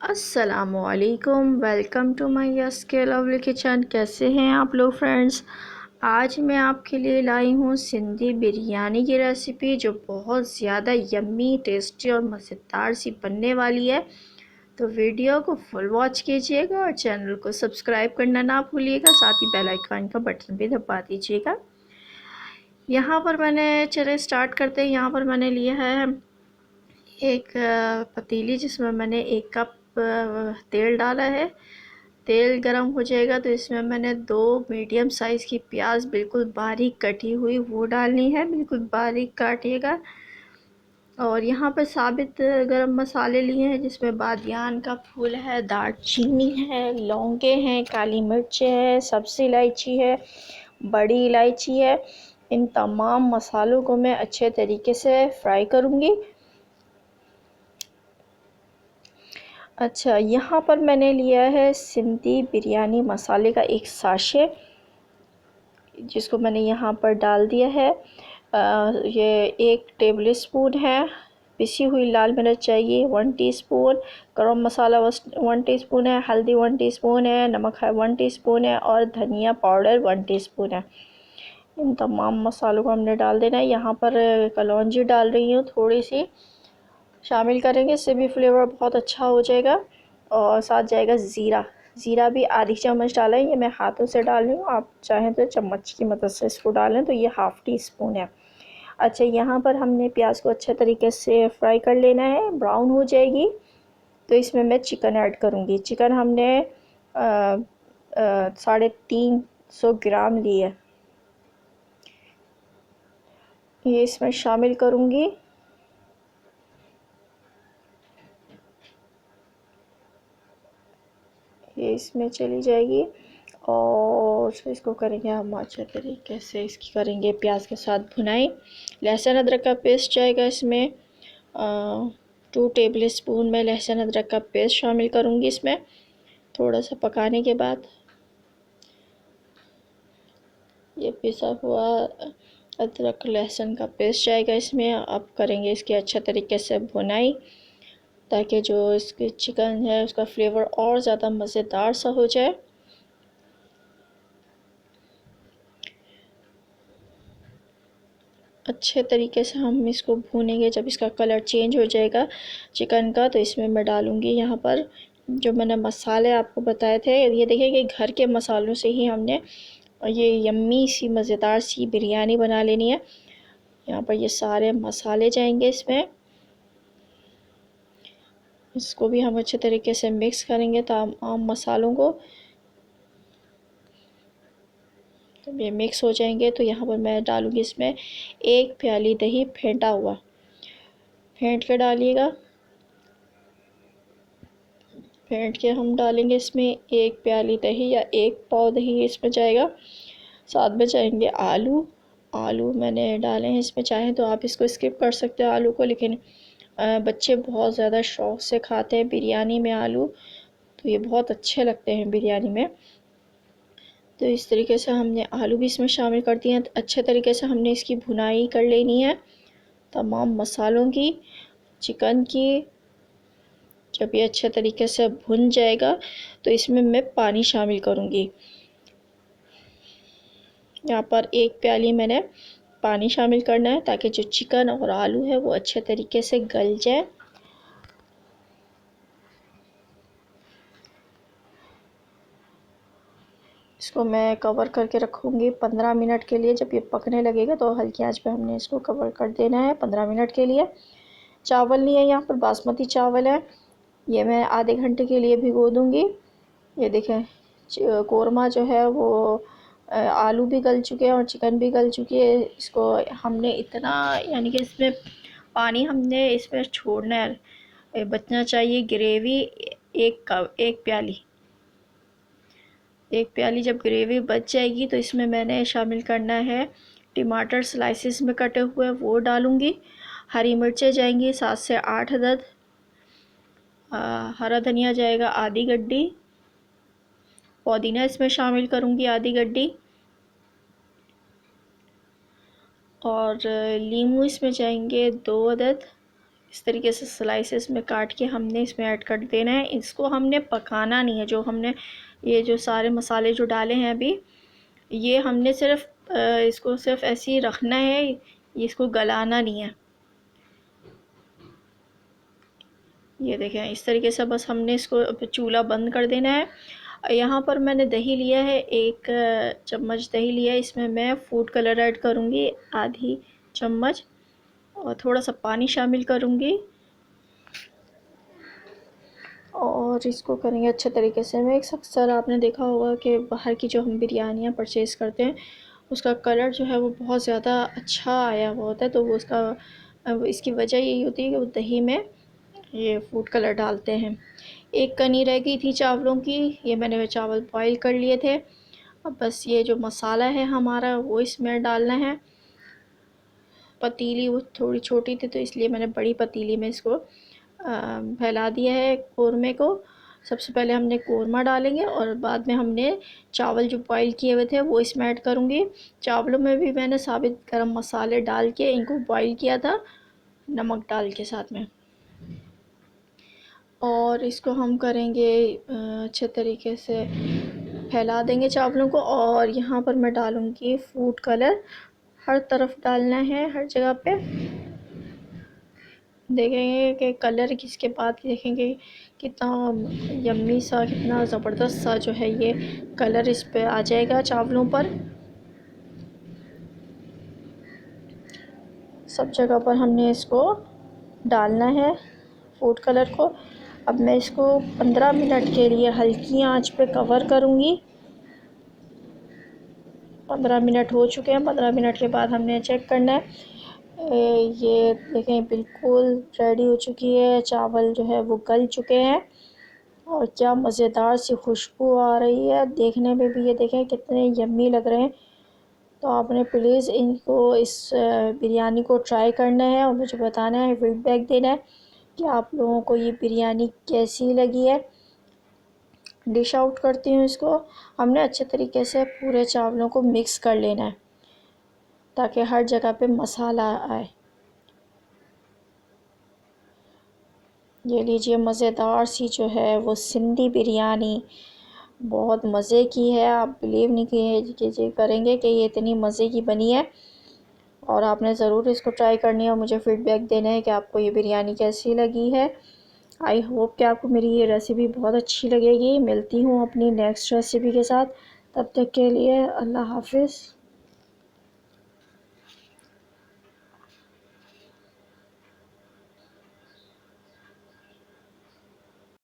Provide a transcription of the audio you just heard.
अस्सलामुअलैकुम, welcome to my यसके lovely kitchen. कैसे हैं आप लोग फ्रेंड्स। आज मैं आपके लिए लाई हूँ सिंधी बिरयानी की रेसिपी, जो बहुत ज़्यादा यम्मी, टेस्टी और मज़ेदार सी बनने वाली है। तो वीडियो को फुल वॉच कीजिएगा और चैनल को सब्सक्राइब करना ना भूलिएगा, साथ ही बेल आइकन का बटन भी दबा दीजिएगा। यहाँ पर मैंने, चले स्टार्ट करते हैं। यहाँ पर मैंने लिया है एक पतीली, जिसमें मैंने 1 कप तेल डाला है। तेल गरम हो जाएगा तो इसमें मैंने 2 मीडियम साइज़ की प्याज बिल्कुल बारीक कटी हुई वो डालनी है, बिल्कुल बारीक काटिएगा। और यहाँ पर साबित गरम मसाले लिए हैं, जिसमें बादियान का फूल है, दालचीनी है, लौंगे हैं, काली मिर्च है, सब्ज़ इलायची है, बड़ी इलायची है। इन तमाम मसालों को मैं अच्छे तरीके से फ्राई करूँगी। अच्छा, यहाँ पर मैंने लिया है सिंधी बिरयानी मसाले का 1 साशे, जिसको मैंने यहाँ पर डाल दिया है। ये 1 टेबल स्पून है। पिसी हुई लाल मिर्च चाहिए 1 टीस्पून, गरम मसाला 1 टीस्पून है, हल्दी 1 टीस्पून है, नमक है 1 टीस्पून है और धनिया पाउडर 1 टीस्पून है। इन तमाम मसालों को हमने डाल देना है। यहाँ पर कलौंजी डाल रही हूँ, थोड़ी सी शामिल करेंगे, इससे भी फ्लेवर बहुत अच्छा हो जाएगा। और साथ जाएगा ज़ीरा। ज़ीरा भी आधी चम्मच डाला है, ये मैं हाथों से डाल रही हूँ, आप चाहें तो चम्मच की मदद से इसको डालें, तो ये हाफ़ टी स्पून है। अच्छा, यहाँ पर हमने प्याज को अच्छे तरीके से फ्राई कर लेना है। ब्राउन हो जाएगी तो इसमें मैं चिकन ऐड करूँगी। चिकन हमने 350 ग्राम लिए, ये इसमें शामिल करूँगी। ये इसमें चली जाएगी और इसको करेंगे हम अच्छे तरीके से, इसकी करेंगे प्याज के साथ भुनाई। लहसुन अदरक का पेस्ट जाएगा इसमें। 2 टेबल स्पून में लहसुन अदरक का पेस्ट शामिल करूँगी इसमें। थोड़ा सा पकाने के बाद ये पिसा हुआ अदरक लहसुन का पेस्ट जाएगा इसमें। अब करेंगे इसकी अच्छे तरीके से भुनाई, ताकि जो इसकी चिकन है उसका फ्लेवर और ज़्यादा मज़ेदार सा हो जाए। अच्छे तरीके से हम इसको भूनेंगे। जब इसका कलर चेंज हो जाएगा चिकन का, तो इसमें मैं डालूँगी यहाँ पर जो मैंने मसाले आपको बताए थे। ये देखिए कि घर के मसालों से ही हमने ये यम्मी सी मज़ेदार सी बिरयानी बना लेनी है। यहाँ पर ये सारे मसाले जाएंगे इसमें। इसको भी हम अच्छे तरीके से मिक्स करेंगे तमाम मसालों को। जब ये मिक्स हो जाएंगे तो यहाँ पर मैं डालूँगी इसमें 1 प्याली दही फेंटा हुआ, फेंट के डालिएगा। फेंट के हम डालेंगे इसमें 1 प्याली दही या 1 पाव दही इसमें जाएगा। साथ में जाएंगे आलू। आलू मैंने डाले हैं इसमें, चाहें तो आप इसको स्किप कर सकते हो आलू को, लेकिन बच्चे बहुत ज़्यादा शौक़ से खाते हैं बिरयानी में आलू, तो ये बहुत अच्छे लगते हैं बिरयानी में। तो इस तरीके से हमने आलू भी इसमें शामिल कर दिए हैं। अच्छे तरीके से हमने इसकी भुनाई कर लेनी है तमाम मसालों की, चिकन की। जब ये अच्छे तरीके से भुन जाएगा तो इसमें मैं पानी शामिल करूँगी। यहाँ पर 1 प्याली मैंने पानी शामिल करना है, ताकि जो चिकन और आलू है वो अच्छे तरीके से गल जाए। इसको मैं कवर करके रखूँगी 15 मिनट के लिए। जब ये पकने लगेगा तो हल्की आंच पे हमने इसको कवर कर देना है 15 मिनट के लिए। चावल लिए यहाँ पर बासमती चावल है, ये मैं आधे घंटे के लिए भिगो दूँगी। ये देखें कोरमा जो है वो आलू भी गल चुके हैं और चिकन भी गल चुकी है। इसको हमने इतना, यानी कि इसमें पानी हमने इसमें छोड़ना है, बचना चाहिए ग्रेवी। 1 प्याली 1 प्याली जब ग्रेवी बच जाएगी तो इसमें मैंने शामिल करना है टमाटर स्लाइसिस में कटे हुए, वो डालूँगी। हरी मिर्चें जाएंगी 7 से 8 अदद। हरा धनिया जाएगा आधी गड्डी। पुदीना इसमें शामिल करूँगी आधी गड्डी। और लीमू इसमें जाएंगे 2 अदद। इस तरीके से स्लाइसेस में काट के हमने इसमें ऐड कर देना है। इसको हमने पकाना नहीं है। जो हमने ये जो सारे मसाले जो डाले हैं अभी, ये हमने सिर्फ इसको सिर्फ ऐसे ही रखना है, इसको गलाना नहीं है। ये देखें इस तरीके से बस हमने इसको चूल्हा बंद कर देना है। यहाँ पर मैंने दही लिया है, 1 चम्मच दही लिया है। इसमें मैं फूड कलर ऐड करूँगी आधी चम्मच, और थोड़ा सा पानी शामिल करूँगी, और इसको करेंगे अच्छे तरीके से मिक्स। अक्सर आपने देखा होगा कि बाहर की जो हम बिरयानियाँ परचेज़ करते हैं, उसका कलर जो है वो बहुत ज़्यादा अच्छा आया हुआ होता है। तो वो इसकी वजह यही होती है कि वो दही में ये फूड कलर डालते हैं। 1 कनी रह गई थी चावलों की, ये मैंने चावल बॉईल कर लिए थे। अब बस ये जो मसाला है हमारा वो इसमें डालना है। पतीली वो थोड़ी छोटी थी तो इसलिए मैंने बड़ी पतीली में इसको फैला दिया है कोरमे को। सबसे पहले हमने कोरमा डालेंगे और बाद में हमने चावल जो बॉईल किए हुए थे वो इसमें ऐड करूँगी। चावलों में भी मैंने साबित गरम मसाले डाल के इनको बॉईल किया था, नमक डाल के साथ में। और इसको हम करेंगे अच्छे तरीके से फैला देंगे चावलों को। और यहाँ पर मैं डालूँगी फूड कलर, हर तरफ डालना है, हर जगह पे। देखेंगे कि कलर किसके बाद देखेंगे कितना यम्मी सा, कितना ज़बरदस्त सा जो है ये कलर इस पे आ जाएगा चावलों पर। सब जगह पर हमने इसको डालना है फूड कलर को। अब मैं इसको 15 मिनट के लिए हल्की आंच पे कवर करूँगी। 15 मिनट हो चुके हैं। 15 मिनट के बाद हमने चेक करना है। ये देखें बिल्कुल रेडी हो चुकी है, चावल जो है वो गल चुके हैं और क्या मज़ेदार सी खुशबू आ रही है। देखने में भी ये देखें कितने यम्मी लग रहे हैं। तो आपने प्लीज़ इनको इस बिरयानी को ट्राई करना है और मुझे बताना है, फीडबैक देना है कि आप लोगों को ये बिरयानी कैसी लगी है। डिश आउट करती हूँ इसको। हमने अच्छे तरीके से पूरे चावलों को मिक्स कर लेना है ताकि हर जगह पे मसाला आए। ये लीजिए मज़ेदार सी जो है वो सिंधी बिरयानी, बहुत मज़े की है। आप बिलीव नहीं कीजिए करेंगे कि ये इतनी मज़े की बनी है। और आपने ज़रूर इसको ट्राई करनी है और मुझे फ़ीडबैक देना है कि आपको ये बिरयानी कैसी लगी है। आई होप कि आपको मेरी ये रेसिपी बहुत अच्छी लगेगी। मिलती हूँ अपनी नेक्स्ट रेसिपी के साथ, तब तक के लिए अल्लाह हाफ़िज़।